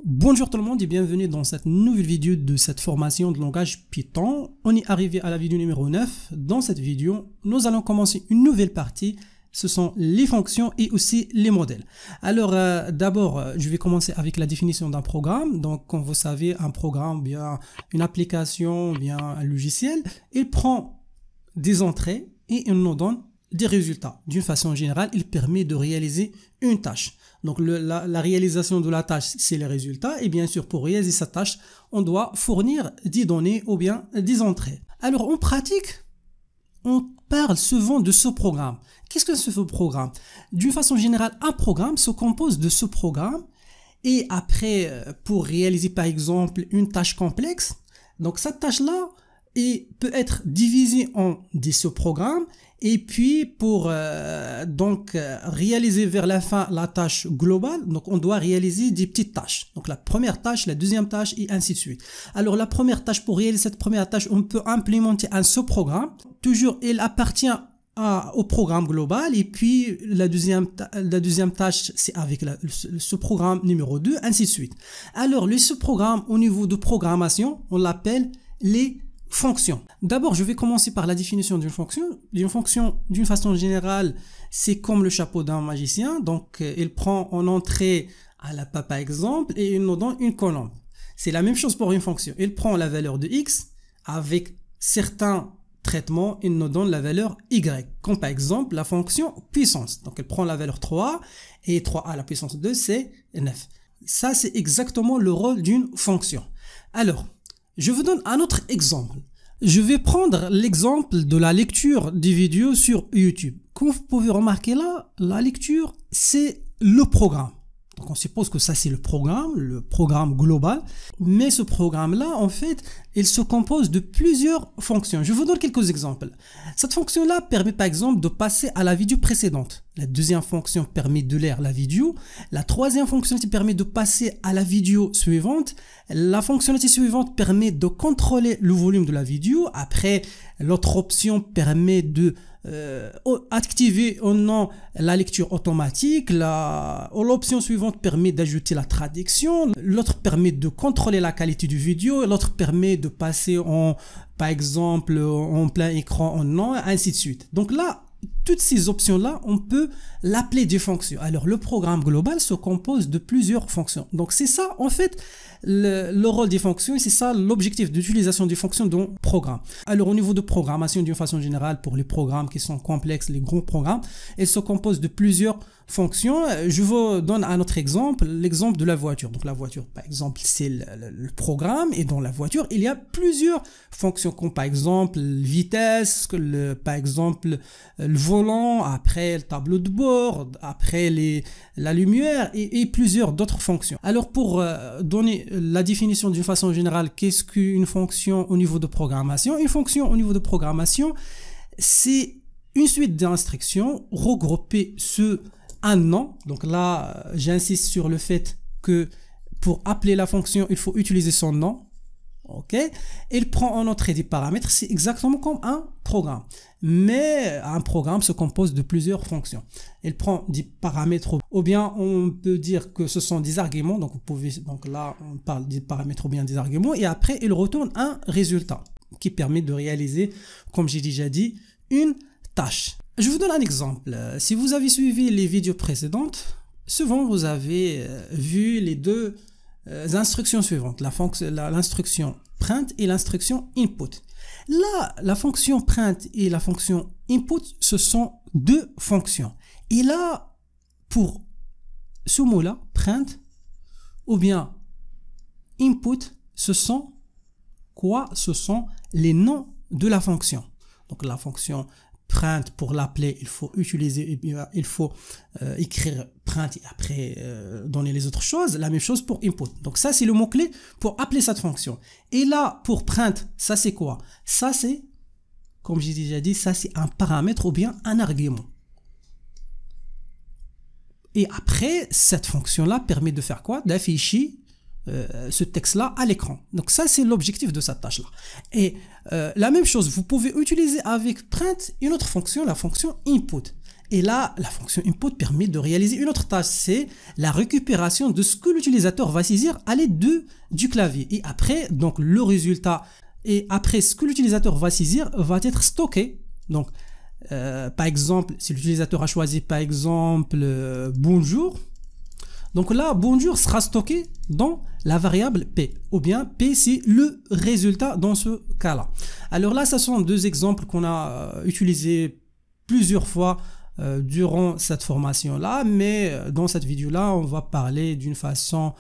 Bonjour tout le monde et bienvenue dans cette nouvelle vidéo de cette formation de langage Python. On est arrivé à la vidéo numéro 9. Dans cette vidéo, nous allons commencer une nouvelle partie. Ce sont les fonctions et aussi les modèles. Alors d'abord, je vais commencer avec la définition d'un programme. Donc comme vous savez, un programme, bien une application, bien un logiciel, il prend des entrées et il nous donne des résultats. D'une façon générale, il permet de réaliser une tâche. Donc la réalisation de la tâche, c'est les résultats. Et bien sûr, pour réaliser cette tâche, on doit fournir des données ou bien des entrées. Alors en pratique, on parle souvent de ce programme. Qu'est-ce que c'est ce programme? D'une façon générale, un programme se compose de ce programme. Et après, pour réaliser par exemple une tâche complexe, donc cette tâche-là peut être divisée en des sous-programmes. Et puis pour réaliser vers la fin la tâche globale, donc on doit réaliser des petites tâches. Donc la première tâche, la deuxième tâche et ainsi de suite. Alors la première tâche, pour réaliser cette première tâche, on peut implémenter un sous-programme. Toujours, il appartient au programme global. Et puis la deuxième tâche, c'est avec le sous-programme numéro 2, ainsi de suite. Alors le sous-programme au niveau de programmation, on l'appelle les fonctions. D'abord, je vais commencer par la définition d'une fonction. Une fonction, d'une façon générale, c'est comme le chapeau d'un magicien. Donc, il prend en entrée à la par exemple et il nous donne une colonne. C'est la même chose pour une fonction. Il prend la valeur de x avec certains traitements, il nous donne la valeur y. Comme par exemple la fonction puissance. Donc, elle prend la valeur 3 et 3 à la puissance 2, c'est 9. Ça, c'est exactement le rôle d'une fonction. Alors, je vous donne un autre exemple. Je vais prendre l'exemple de la lecture des vidéos sur YouTube. Comme vous pouvez remarquer là, la lecture, c'est le programme. Donc on suppose que ça c'est le programme global. Mais ce programme-là, en fait, il se compose de plusieurs fonctions. Je vous donne quelques exemples. Cette fonction-là permet par exemple de passer à la vidéo précédente. La deuxième fonction permet de lire la vidéo. La troisième fonctionnalité permet de passer à la vidéo suivante. La fonctionnalité suivante permet de contrôler le volume de la vidéo. Après, l'autre option permet de activer ou non la lecture automatique. L'option suivante permet d'ajouter la traduction. L'autre permet de contrôler la qualité du vidéo. L'autre permet de passer par exemple en plein écran ou non, ainsi de suite. Donc là, toutes ces options-là, on peut l'appeler des fonctions. Alors, le programme global se compose de plusieurs fonctions. Donc, c'est ça, en fait, le rôle des fonctions, et c'est ça l'objectif d'utilisation des fonctions dans le programme. Alors, au niveau de programmation, d'une façon générale, pour les programmes qui sont complexes, les grands programmes, ils se composent de plusieurs fonctions. Je vous donne un autre exemple, l'exemple de la voiture. Donc, la voiture, par exemple, c'est le programme, et dans la voiture, il y a plusieurs fonctions, comme par exemple, vitesse, par exemple, le volant, après le tableau de bord, après la lumière et plusieurs d'autres fonctions. Alors pour donner la définition d'une façon générale, qu'est-ce qu'une fonction au niveau de programmation? Une fonction au niveau de programmation, c'est une suite d'instructions regroupées sur un nom. Donc là, j'insiste sur le fait que pour appeler la fonction, il faut utiliser son nom. Ok, il prend en entrée des paramètres, c'est exactement comme un programme. Mais un programme se compose de plusieurs fonctions. Il prend des paramètres, ou bien on peut dire que ce sont des arguments. Donc là, on parle des paramètres ou bien des arguments. Et après, il retourne un résultat qui permet de réaliser, comme j'ai déjà dit, une tâche. Je vous donne un exemple. Si vous avez suivi les vidéos précédentes, souvent vous avez vu les deux instructions suivantes, l'instruction print et l'instruction input. Là, la fonction print et la fonction input, ce sont deux fonctions. Et là, pour ce mot-là, print ou bien input, ce sont quoi? Ce sont les noms de la fonction. Donc la fonction print, pour l'appeler, il faut écrire print et après donner les autres choses. La même chose pour input. Donc ça, c'est le mot-clé pour appeler cette fonction. Et là, pour print, ça c'est quoi? Ça c'est, comme j'ai déjà dit, ça c'est un paramètre ou bien un argument. Et après, cette fonction-là permet de faire quoi? D'afficher ce texte-là à l'écran. Donc ça, c'est l'objectif de cette tâche-là. Et la même chose, vous pouvez utiliser avec print une autre fonction, la fonction input. Et là, la fonction input permet de réaliser une autre tâche, c'est la récupération de ce que l'utilisateur va saisir à l'aide du clavier. Et après, donc le résultat, et après ce que l'utilisateur va saisir va être stocké. Donc, par exemple, si l'utilisateur a choisi par exemple bonjour, donc là, bonjour sera stocké dans la variable P, ou bien P c'est le résultat dans ce cas-là. Alors là, ce sont deux exemples qu'on a utilisés plusieurs fois durant cette formation-là, mais dans cette vidéo-là, on va parler d'une façon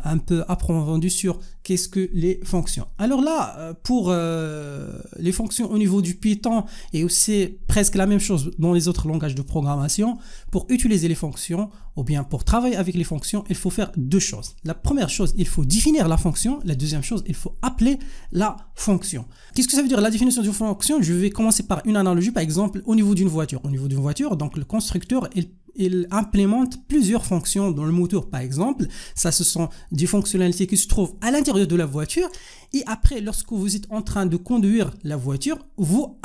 un peu approfondie sur qu'est-ce que les fonctions. Alors là, pour les fonctions au niveau du Python, et aussi presque la même chose dans les autres langages de programmation, pour utiliser les fonctions, ou bien pour travailler avec les fonctions, il faut faire deux choses. La première chose, il faut définir la fonction. La deuxième chose, il faut appeler la fonction. Qu'est-ce que ça veut dire la définition d'une fonction? Je vais commencer par une analogie, par exemple, au niveau d'une voiture. Au niveau d'une voiture, donc le constructeur, il implémente plusieurs fonctions dans le moteur, par exemple. Ça, ce sont des fonctionnalités qui se trouvent à l'intérieur de la voiture. Et après, lorsque vous êtes en train de conduire la voiture, vous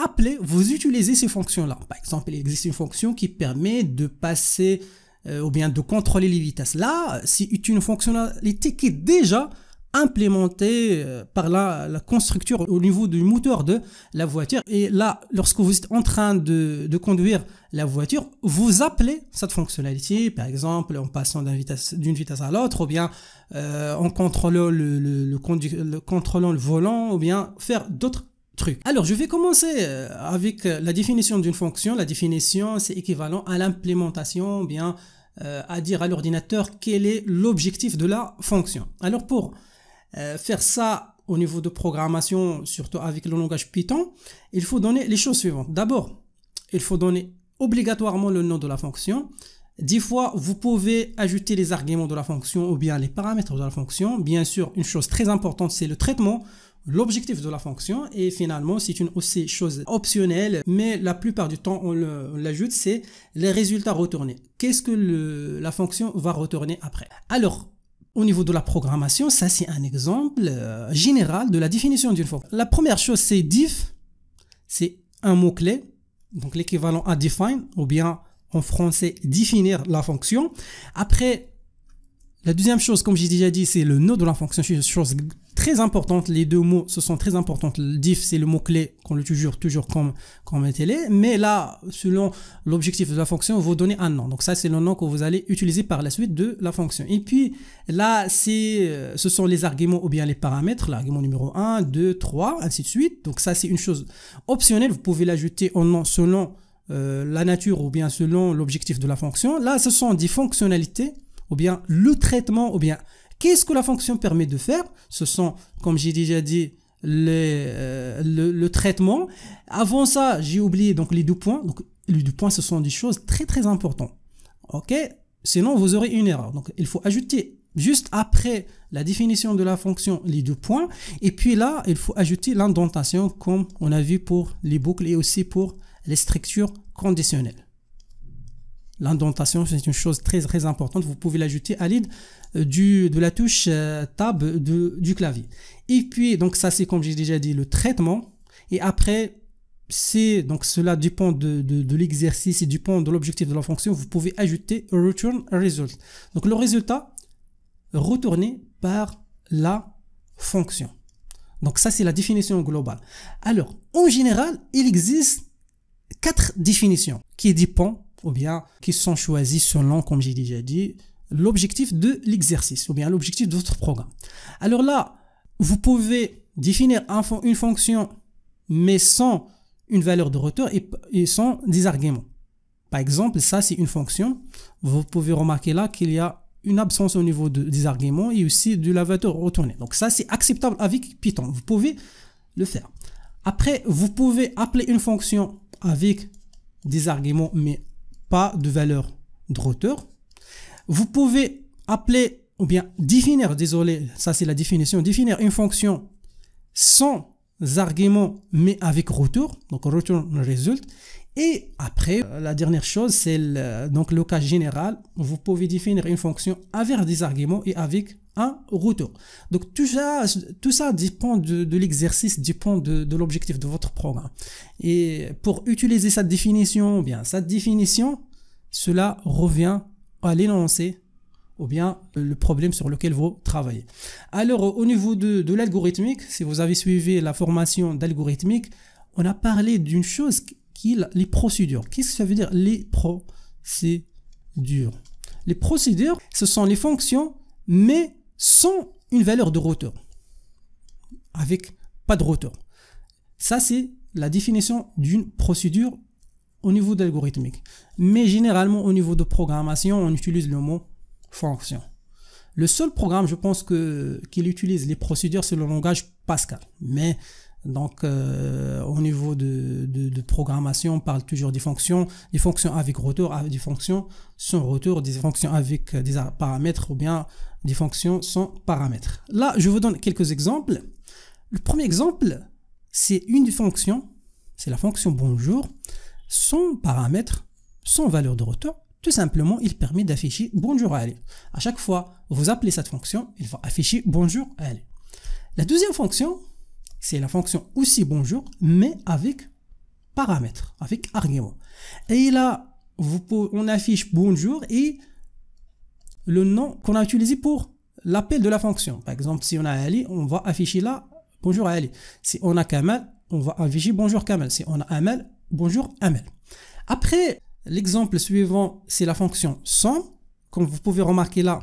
utilisez ces fonctions-là. Par exemple, il existe une fonction qui permet de passer ou bien de contrôler les vitesses. Là, c'est une fonctionnalité qui est déjà implémentée par la constructeur au niveau du moteur de la voiture. Et là, lorsque vous êtes en train de conduire la voiture, vous appelez cette fonctionnalité, par exemple en passant d'une vitesse à l'autre, ou bien en contrôlant contrôlant le volant, ou bien faire d'autres trucs. Alors, je vais commencer avec la définition d'une fonction. La définition, c'est équivalent à l'implémentation, ou bien à dire à l'ordinateur quel est l'objectif de la fonction. Alors, pour faire ça au niveau de programmation, surtout avec le langage Python, il faut donner les choses suivantes. D'abord, il faut donner obligatoirement le nom de la fonction. 10 fois, vous pouvez ajouter les arguments de la fonction ou bien les paramètres de la fonction. Bien sûr, une chose très importante, c'est le traitement, l'objectif de la fonction, et finalement c'est une aussi chose optionnelle, mais la plupart du temps on l'ajoute, c'est les résultats retournés. Qu'est-ce que la fonction va retourner après? Alors, au niveau de la programmation, ça c'est un exemple général de la définition d'une fonction. La première chose, c'est diff, c'est un mot-clé, donc l'équivalent à define, ou bien en français définir la fonction. Après, la deuxième chose, comme j'ai déjà dit, c'est le nom de la fonction. C'est une chose très importante. Les deux mots, ce sont très importants. Le diff, c'est le mot-clé qu'on l'utilise toujours comme tel est. Mais là, selon l'objectif de la fonction, vous donnez un nom. Donc ça, c'est le nom que vous allez utiliser par la suite de la fonction. Et puis, là, ce sont les arguments ou bien les paramètres. L'argument numéro 1, 2, 3, ainsi de suite. Donc ça, c'est une chose optionnelle. Vous pouvez l'ajouter en nom selon la nature ou bien selon l'objectif de la fonction. Là, ce sont des fonctionnalités, ou bien le traitement, ou bien qu'est-ce que la fonction permet de faire. Ce sont, comme j'ai déjà dit, le traitement. Avant ça, j'ai oublié donc les deux points. Donc les deux points, ce sont des choses très très importantes. Ok, sinon vous aurez une erreur. Donc il faut ajouter juste après la définition de la fonction les deux points. Et puis là, il faut ajouter l'indentation comme on a vu pour les boucles et aussi pour les structures conditionnelles. L'indentation, c'est une chose très très importante. Vous pouvez l'ajouter à l'aide de la touche Tab du clavier. Et puis, donc ça c'est comme j'ai déjà dit le traitement. Et après, donc cela dépend de l'exercice et dépend de l'objectif de la fonction. Vous pouvez ajouter return result. Donc le résultat retourné par la fonction. Donc ça c'est la définition globale. Alors, en général, il existe 4 définitions qui dépendent ou bien qui sont choisis selon, comme j'ai déjà dit, l'objectif de l'exercice ou bien l'objectif de votre programme. Alors là, vous pouvez définir une fonction mais sans une valeur de retour et sans des arguments. Par exemple, ça c'est une fonction. Vous pouvez remarquer là qu'il y a une absence au niveau des arguments et aussi de la valeur retournée. Donc ça c'est acceptable avec Python. Vous pouvez le faire. Après, vous pouvez appeler une fonction avec des arguments mais pas de valeur de retour. Vous pouvez appeler ou bien définir, désolé, ça c'est la définition, définir une fonction sans arguments mais avec retour, donc return result. Et après, la dernière chose, c'est donc le cas général. Vous pouvez définir une fonction avec des arguments et avec un retour. Donc tout ça dépend de l'exercice, dépend de l'objectif de votre programme. Et pour utiliser cette définition, cela revient à l'énoncé ou bien le problème sur lequel vous travaillez. Alors au niveau de l'algorithmique, si vous avez suivi la formation d'algorithmique, on a parlé d'une chose qui est les procédures. Qu'est-ce que ça veut dire les procédures? Les procédures, ce sont les fonctions, mais sans une valeur de retour. Avec pas de retour. Ça, c'est la définition d'une procédure au niveau d'algorithmique. Mais généralement, au niveau de programmation, on utilise le mot fonction. Le seul programme, je pense qu'il utilise les procédures, c'est le langage Pascal. Mais donc, au niveau de programmation, on parle toujours des fonctions avec retour, des fonctions sans retour, des fonctions avec des paramètres ou bien des fonctions sans paramètres. Là, je vous donne quelques exemples. Le premier exemple, c'est une fonction, c'est la fonction bonjour, sans paramètre, sans valeur de retour. Tout simplement, il permet d'afficher bonjour à Ali. À chaque fois, vous appelez cette fonction, il va afficher bonjour à Ali. La deuxième fonction, c'est la fonction aussi bonjour, mais avec paramètres, avec argument. Et là, on affiche bonjour et le nom qu'on a utilisé pour l'appel de la fonction. Par exemple, si on a Ali, on va afficher là bonjour à Ali. Si on a Kamal, on va afficher bonjour Kamal. Si on a Amal, bonjour Amal. Après, l'exemple suivant, c'est la fonction sans. Comme vous pouvez remarquer là,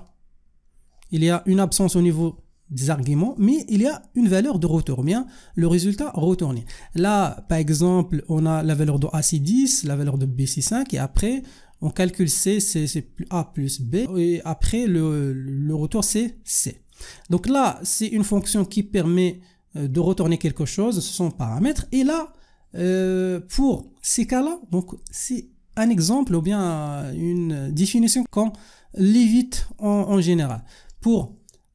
il y a une absence au niveau des arguments, mais il y a une valeur de retour, bien le résultat retourné. Là, par exemple, on a la valeur de A, c'est 10, la valeur de B, c'est 5, et après, on calcule C, c'est A plus B, et après, le retour, c'est C. Donc là, c'est une fonction qui permet de retourner quelque chose, son paramètre, et là, pour ces cas-là, donc c'est un exemple ou bien une définition qu'on l'évite en général. Pour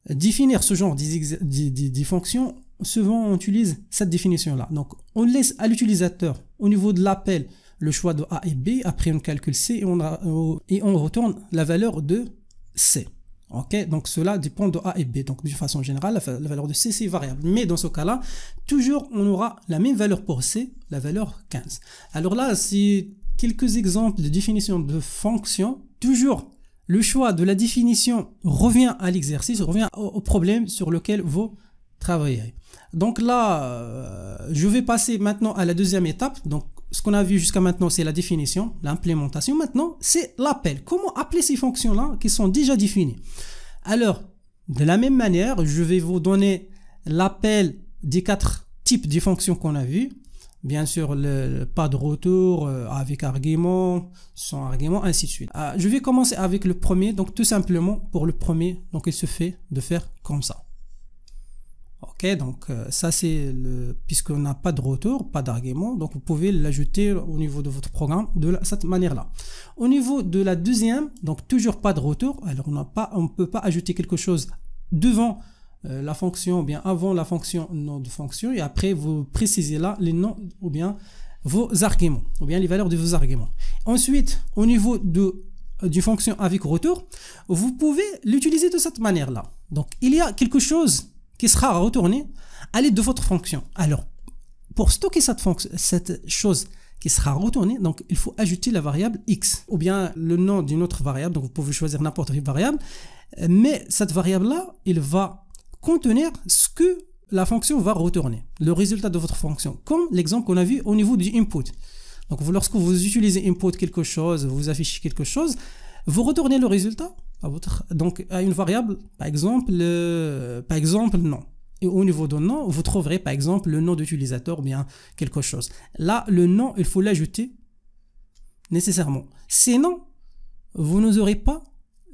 définir ce genre de fonctions, souvent on utilise cette définition-là. Donc on laisse à l'utilisateur au niveau de l'appel le choix de A et B, après on calcule C et on retourne la valeur de C. Ok, donc cela dépend de A et B. Donc de façon générale, la valeur de C c'est variable. Mais dans ce cas-là, toujours on aura la même valeur pour C, la valeur 15. Alors là, c'est quelques exemples de définition de fonctions. Toujours le choix de la définition revient à l'exercice, revient au problème sur lequel vous travaillerez. Donc là, je vais passer maintenant à la deuxième étape. Donc, ce qu'on a vu jusqu'à maintenant, c'est la définition, l'implémentation. Maintenant, c'est l'appel. Comment appeler ces fonctions-là qui sont déjà définies? Alors, de la même manière, je vais vous donner l'appel des 4 types de fonctions qu'on a vues. Bien sûr, pas de retour, avec argument, sans argument, ainsi de suite. Je vais commencer avec le premier. Donc, tout simplement, pour le premier, donc il se fait de faire comme ça. Ok, donc ça c'est puisqu'on n'a pas de retour, pas d'argument, donc vous pouvez l'ajouter au niveau de votre programme de cette manière-là. Au niveau de la deuxième, donc toujours pas de retour. Alors, on ne peut pas ajouter quelque chose devant la fonction ou bien avant la fonction nom de fonction, et après vous précisez là les noms ou bien vos arguments ou bien les valeurs de vos arguments. Ensuite, au niveau d'une fonction avec retour, vous pouvez l'utiliser de cette manière là. Donc il y a quelque chose qui sera retourné à l'aide de votre fonction. Alors pour stocker cette chose qui sera retournée, donc il faut ajouter la variable x ou bien le nom d'une autre variable. Donc vous pouvez choisir n'importe quelle variable, mais cette variable là, il va contenir ce que la fonction va retourner, le résultat de votre fonction, comme l'exemple qu'on a vu au niveau du input. Donc lorsque vous utilisez input quelque chose, vous affichez quelque chose, vous retournez le résultat à une variable, par exemple nom. Et au niveau de nom, vous trouverez par exemple le nom d'utilisateur ou bien quelque chose. Là, le nom, il faut l'ajouter nécessairement. Sinon, vous n'aurez pas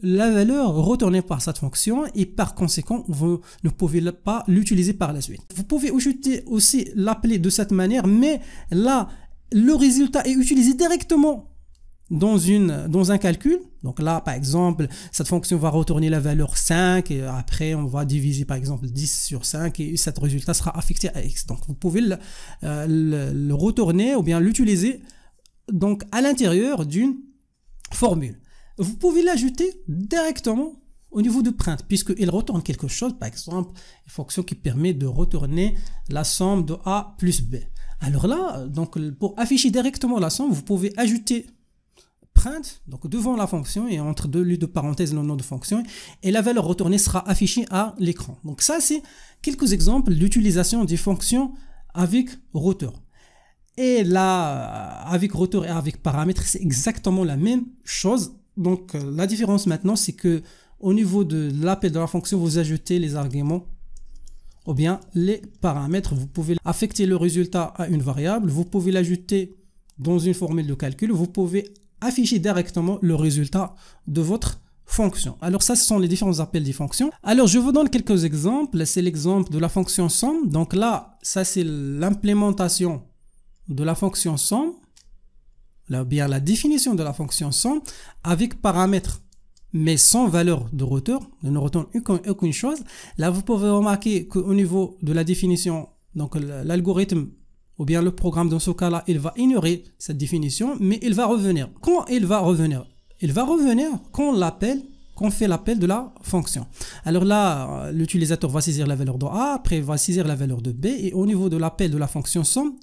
la valeur retournée par cette fonction et par conséquent, vous ne pouvez pas l'utiliser par la suite. Vous pouvez ajouter aussi l'appeler de cette manière, mais là, le résultat est utilisé directement dans un calcul. Donc là, par exemple, cette fonction va retourner la valeur 5 et après, on va diviser par exemple 10 sur 5 et cet résultat sera affecté à x. Donc, vous pouvez le retourner ou bien l'utiliser donc à l'intérieur d'une formule. Vous pouvez l'ajouter directement au niveau de print, puisqu'il retourne quelque chose, par exemple, une fonction qui permet de retourner la somme de A plus B. Alors là, donc pour afficher directement la somme, vous pouvez ajouter print, donc devant la fonction et entre deux lignes de parenthèses le nom de fonction, et la valeur retournée sera affichée à l'écran. Donc ça, c'est quelques exemples d'utilisation des fonctions avec routeur. Et là, avec routeur et avec paramètres, c'est exactement la même chose. Donc la différence maintenant, c'est que au niveau de l'appel de la fonction, vous ajoutez les arguments ou bien les paramètres. Vous pouvez affecter le résultat à une variable, vous pouvez l'ajouter dans une formule de calcul, vous pouvez afficher directement le résultat de votre fonction. Alors ça, ce sont les différents appels des fonctions. Alors je vous donne quelques exemples. C'est l'exemple de la fonction somme. Donc là, ça c'est l'implémentation de la fonction somme, là bien la définition de la fonction somme avec paramètres mais sans valeur de routeur, ne retourne aucune chose. Là, vous pouvez remarquer qu'au niveau de la définition, donc l'algorithme ou bien le programme dans ce cas-là, il va ignorer cette définition, mais il va revenir. Quand il va revenir? Il va revenir quand on fait l'appel de la fonction. Alors là, l'utilisateur va saisir la valeur de A, après il va saisir la valeur de B, et au niveau de l'appel de la fonction somme,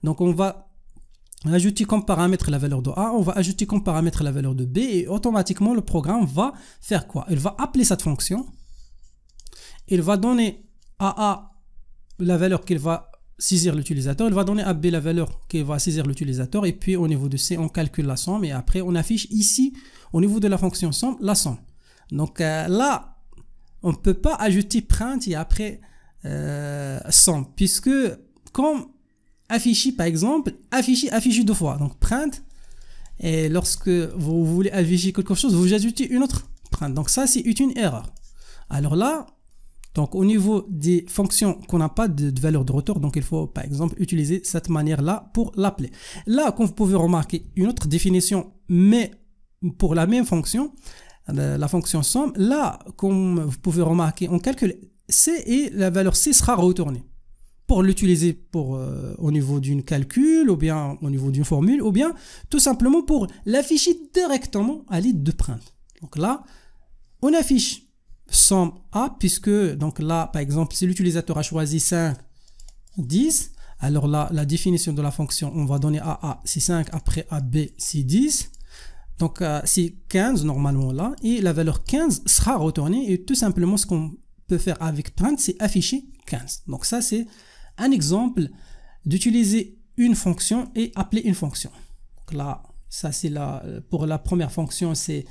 donc on va ajouter comme paramètre la valeur de A, on va ajouter comme paramètre la valeur de B, et automatiquement le programme va faire quoi? Il va appeler cette fonction, il va donner à A la valeur qu'il va saisir l'utilisateur, il va donner à B la valeur qu'il va saisir l'utilisateur, et puis au niveau de C, on calcule la somme, et après on affiche ici, au niveau de la fonction somme, la somme. Donc là, on ne peut pas ajouter print et après somme, puisque comme afficher par exemple, afficher deux fois, donc print, et lorsque vous voulez afficher quelque chose, vous ajoutez une autre print, donc ça c'est une erreur. Alors là, donc au niveau des fonctions qu'on n'a pas de valeur de retour, donc il faut par exemple utiliser cette manière-là pour l'appeler. Là, comme vous pouvez remarquer, une autre définition, mais pour la même fonction, la fonction somme, là, comme vous pouvez remarquer, on calcule C et la valeur C sera retournée. Pour l'utiliser au niveau d'une calcul, ou bien au niveau d'une formule, ou bien tout simplement pour l'afficher directement à l'aide de print. Donc là, on affiche somme A, puisque donc là, par exemple, si l'utilisateur a choisi 5, 10, alors là, la définition de la fonction, on va donner à A, c'est 5, après à B, c'est 10. Donc c'est 15 normalement là, et la valeur 15 sera retournée, et tout simplement ce qu'on peut faire avec print, c'est afficher 15. Donc ça, c'est un exemple d'utiliser une fonction et appeler une fonction. Donc là, ça c'est pour la première fonction, c'est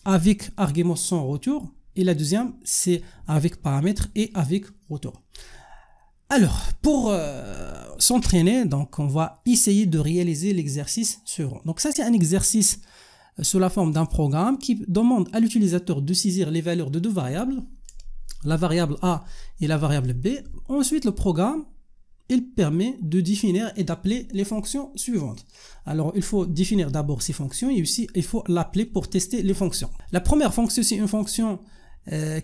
avec argument sans retour, et la deuxième c'est avec paramètre et avec retour. Alors pour s'entraîner, donc on va essayer de réaliser l'exercice suivant. Donc ça c'est un exercice sous la forme d'un programme qui demande à l'utilisateur de saisir les valeurs de deux variables, la variable A et la variable B. Ensuite, le programme, il permet de définir et d'appeler les fonctions suivantes. Alors, il faut définir d'abord ces fonctions et aussi, il faut l'appeler pour tester les fonctions. La première fonction, c'est une fonction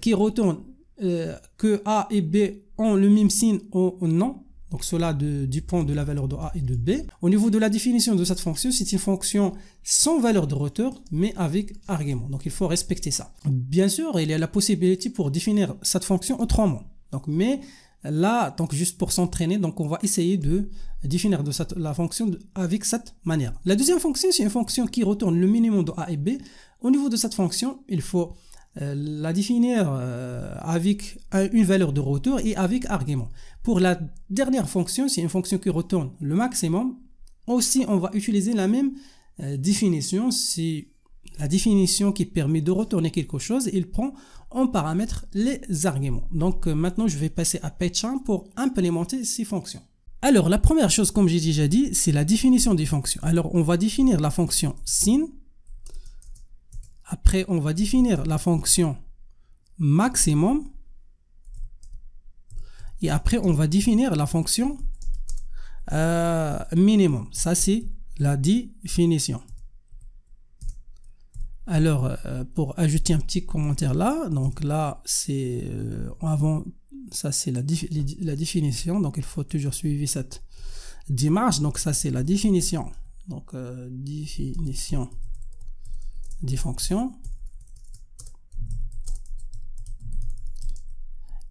qui retourne que A et B ont le même signe ou non. Donc, cela dépend de la valeur de A et de B. Au niveau de la définition de cette fonction, c'est une fonction sans valeur de retour, mais avec argument. Donc, il faut respecter ça. Bien sûr, il y a la possibilité pour définir cette fonction autrement. Donc, mais là, donc juste pour s'entraîner, donc on va essayer de définir la fonction avec cette manière. La deuxième fonction, c'est une fonction qui retourne le minimum de A et B. Au niveau de cette fonction, il faut la définir avec une valeur de retour et avec argument. Pour la dernière fonction, c'est une fonction qui retourne le maximum. Aussi, on va utiliser la même définition. C'est la définition qui permet de retourner quelque chose. Il prend en paramètre les arguments. Donc maintenant, je vais passer à PyCharm pour implémenter ces fonctions. Alors, la première chose, comme j'ai déjà dit, c'est la définition des fonctions. Alors, on va définir la fonction sin. Après, on va définir la fonction maximum. Et après, on va définir la fonction minimum. Ça, c'est la définition. Alors, pour ajouter un petit commentaire là, donc là, c'est avant, ça c'est la définition. Donc, il faut toujours suivre cette démarche. Donc, ça c'est la définition Donc définition des fonctions.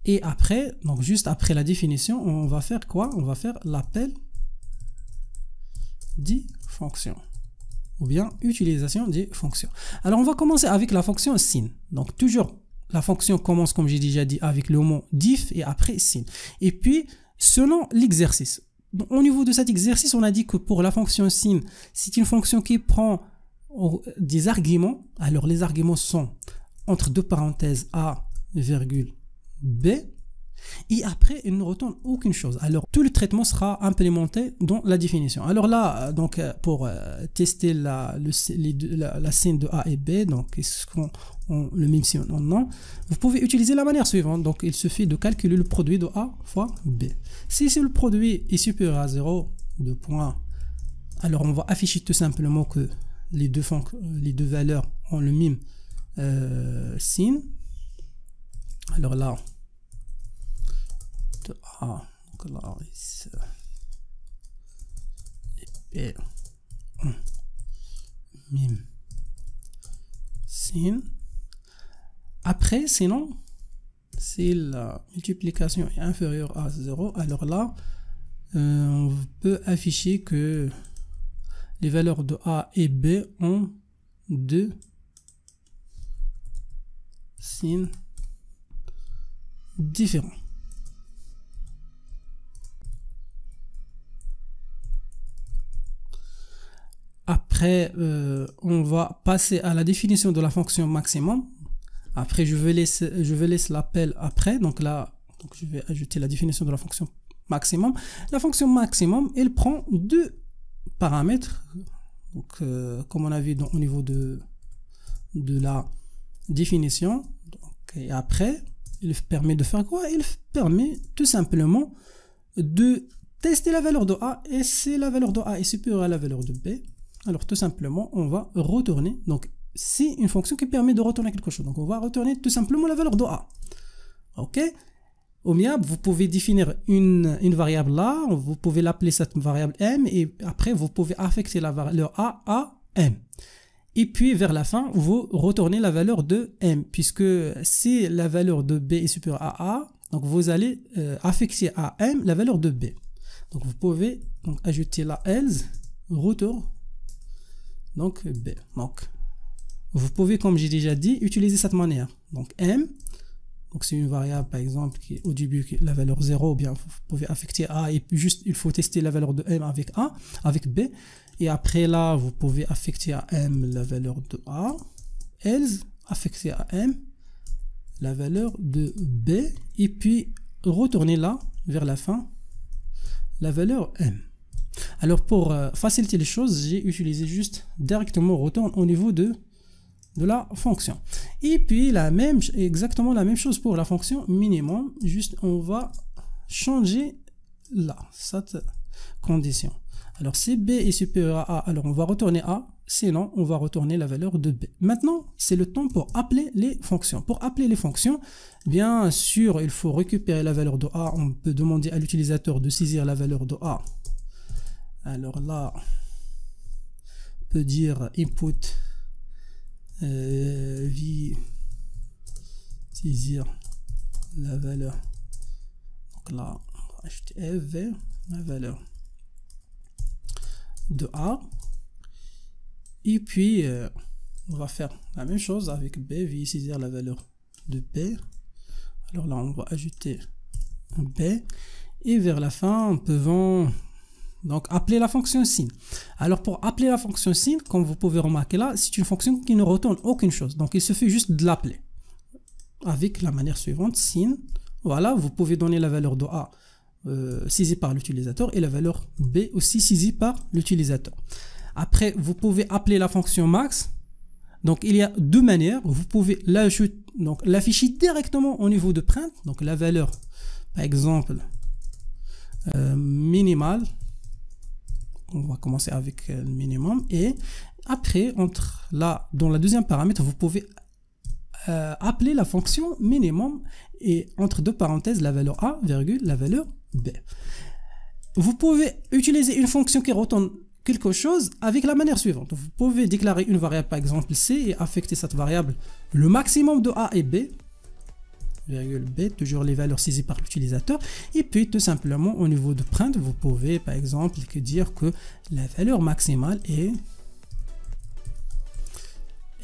Et après, donc juste après la définition, on va faire quoi? On va faire l'appel des fonctions. Ou bien utilisation des fonctions. Alors on va commencer avec la fonction sin. Donc toujours la fonction commence, comme j'ai déjà dit, avec le mot diff et après sin. Et puis selon l'exercice. Au niveau de cet exercice, on a dit que pour la fonction sin, c'est une fonction qui prend des arguments. Alors les arguments sont entre deux parenthèses a, virgule, b. Et après, il ne retourne aucune chose. Alors, tout le traitement sera implémenté dans la définition. Alors là, donc, pour tester la sin de A et B, donc, est-ce qu'on le même si ou non, vous pouvez utiliser la manière suivante. Donc, il suffit de calculer le produit de A fois B. Si le produit est supérieur à 0, deux points, alors on va afficher tout simplement que les deux valeurs ont le même sin. Alors là, de A, donc là, et B, mime, sin. Après, sinon, si la multiplication est inférieure à 0, alors là, on peut afficher que les valeurs de A et B ont deux signes différents. Après, on va passer à la définition de la fonction maximum. Après, je vais laisser l'appel après. Donc là, je vais ajouter la définition de la fonction maximum. La fonction maximum, elle prend deux paramètres. Donc, comme on a vu au niveau de la définition. Donc, et après, il permet de faire quoi? Il permet tout simplement de tester la valeur de A. Et si la valeur de A est supérieure à la valeur de B, alors tout simplement, on va retourner. Donc, c'est une fonction qui permet de retourner quelque chose. Donc, on va retourner tout simplement la valeur de A. OK? Ou bien, vous pouvez définir une variable là. Vous pouvez l'appeler cette variable M. Et après, vous pouvez affecter la valeur A à M. Et puis, vers la fin, vous retournez la valeur de M. Puisque si la valeur de B est supérieure à A, donc vous allez affecter à M la valeur de B. Donc, vous pouvez donc, ajouter la else, retour. Donc B. Donc, vous pouvez, comme j'ai déjà dit, utiliser cette manière. Donc M, donc c'est une variable par exemple qui au début qui la valeur 0, ou bien vous pouvez affecter A et puis juste il faut tester la valeur de M avec A, avec B. Et après là, vous pouvez affecter à M la valeur de A, else affecter à M la valeur de B et puis retourner là vers la fin la valeur M. Alors pour faciliter les choses, j'ai utilisé juste directement retourne au niveau de la fonction. Et puis exactement la même chose pour la fonction minimum, juste on va changer là cette condition. Alors si B est supérieur à A, alors on va retourner A, sinon on va retourner la valeur de B. Maintenant, c'est le temps pour appeler les fonctions. Pour appeler les fonctions, bien sûr, il faut récupérer la valeur de A. On peut demander à l'utilisateur de saisir la valeur de A. Alors là, on peut dire input saisir la valeur. Donc là, on va ajouter F vers la valeur de A. Et puis, on va faire la même chose avec B, saisir la valeur de B. Alors là, on va ajouter un B. Et vers la fin, on peut donc appeler la fonction sin. Alors pour appeler la fonction sin, comme vous pouvez remarquer là, c'est une fonction qui ne retourne aucune chose. Donc il suffit juste de l'appeler avec la manière suivante, sin. Voilà, vous pouvez donner la valeur de A saisie par l'utilisateur et la valeur B aussi saisie par l'utilisateur. Après, vous pouvez appeler la fonction max. Donc il y a deux manières. Vous pouvez l'afficher directement au niveau de print. Donc la valeur, par exemple, minimale. On va commencer avec le minimum. Et après, dans la deuxième paramètre, vous pouvez appeler la fonction minimum et entre deux parenthèses, la valeur A, virgule, la valeur B. Vous pouvez utiliser une fonction qui retourne quelque chose avec la manière suivante. Vous pouvez déclarer une variable par exemple C et affecter cette variable le maximum de A et B, virgule B, toujours les valeurs saisies par l'utilisateur. Et puis tout simplement au niveau de print, vous pouvez par exemple dire que la valeur maximale est...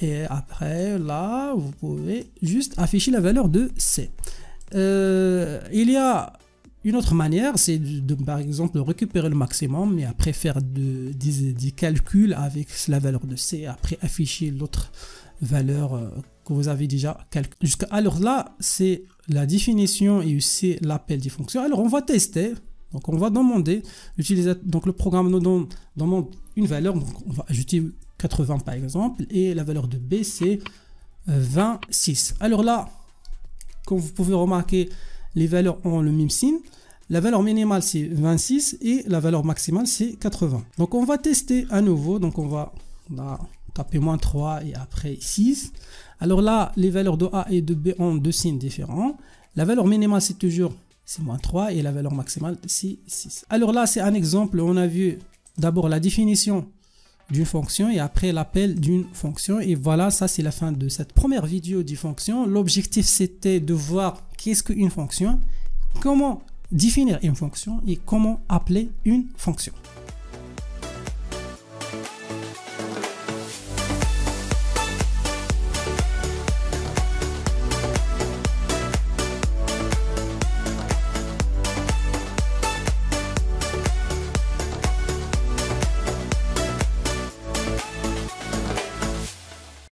Et après là, vous pouvez juste afficher la valeur de C. Il y a une autre manière, c'est de par exemple récupérer le maximum et après faire des calculs avec la valeur de C, après afficher l'autre valeur que vous avez déjà calculée. Alors là, c'est la définition et aussi l'appel des fonctions. Alors on va tester, donc on va demander, donc le programme nous demande une valeur, donc on va ajouter 80 par exemple, et la valeur de B c'est 26. Alors là, comme vous pouvez remarquer, les valeurs ont le même signe. La valeur minimale c'est 26 et la valeur maximale c'est 80. Donc on va tester à nouveau. Donc on va taper -3 et après 6. Alors là, les valeurs de A et de B ont deux signes différents. La valeur minimale c'est toujours -3 et la valeur maximale c'est 6. Alors là, c'est un exemple. On a vu d'abord la définition d'une fonction et après l'appel d'une fonction. Et voilà, ça c'est la fin de cette première vidéo des fonctions. L'objectif c'était de voir qu'est-ce qu'une fonction, comment définir une fonction et comment appeler une fonction.